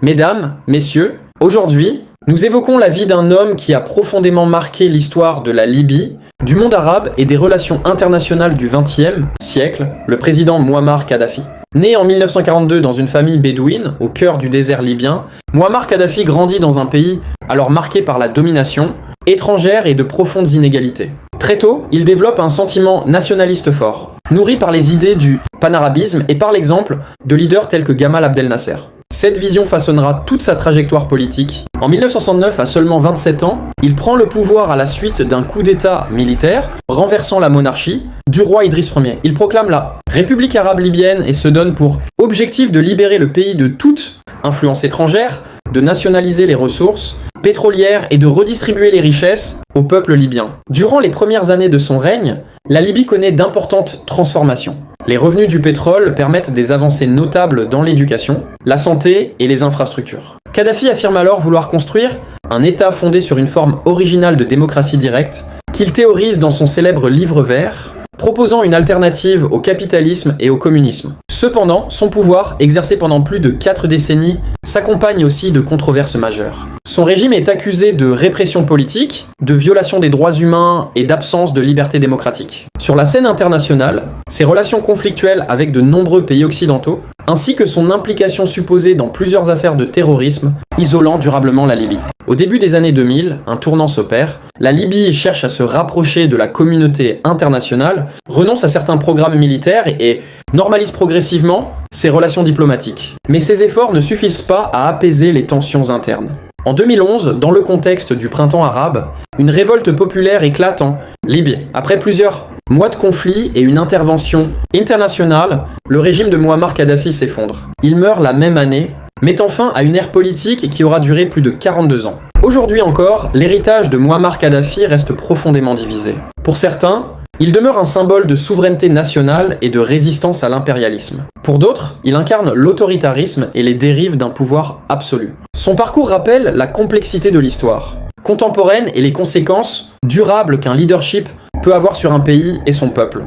Mesdames, messieurs, aujourd'hui, nous évoquons la vie d'un homme qui a profondément marqué l'histoire de la Libye, du monde arabe et des relations internationales du XXe siècle, le président Mouammar Kadhafi. Né en 1942 dans une famille bédouine, au cœur du désert libyen, Mouammar Kadhafi grandit dans un pays alors marqué par la domination étrangère et de profondes inégalités. Très tôt, il développe un sentiment nationaliste fort, nourri par les idées du panarabisme et par l'exemple de leaders tels que Gamal Abdel Nasser. Cette vision façonnera toute sa trajectoire politique. En 1969, à seulement 27 ans, il prend le pouvoir à la suite d'un coup d'État militaire, renversant la monarchie du roi Idriss Ier. Il proclame la République arabe libyenne et se donne pour objectif de libérer le pays de toute influence étrangère, de nationaliser les ressources pétrolières et de redistribuer les richesses au peuple libyen. Durant les premières années de son règne, la Libye connaît d'importantes transformations. Les revenus du pétrole permettent des avancées notables dans l'éducation, la santé et les infrastructures. Kadhafi affirme alors vouloir construire un État fondé sur une forme originale de démocratie directe, qu'il théorise dans son célèbre livre vert, proposant une alternative au capitalisme et au communisme. Cependant, son pouvoir, exercé pendant plus de 4 décennies, s'accompagne aussi de controverses majeures. Son régime est accusé de répression politique, de violation des droits humains et d'absence de liberté démocratique. Sur la scène internationale, ses relations conflictuelles avec de nombreux pays occidentaux, ainsi que son implication supposée dans plusieurs affaires de terrorisme, isolant durablement la Libye. Au début des années 2000, un tournant s'opère, la Libye cherche à se rapprocher de la communauté internationale, renonce à certains programmes militaires et normalise progressivement ses relations diplomatiques. Mais ces efforts ne suffisent pas à apaiser les tensions internes. En 2011, dans le contexte du printemps arabe, une révolte populaire éclate en Libye. Après plusieurs mois de conflit et une intervention internationale, le régime de Mouammar Kadhafi s'effondre. Il meurt la même année, mettant fin à une ère politique qui aura duré plus de 42 ans. Aujourd'hui encore, l'héritage de Mouammar Kadhafi reste profondément divisé. Pour certains, il demeure un symbole de souveraineté nationale et de résistance à l'impérialisme. Pour d'autres, il incarne l'autoritarisme et les dérives d'un pouvoir absolu. Son parcours rappelle la complexité de l'histoire contemporaine et les conséquences durables qu'un leadership peut avoir sur un pays et son peuple.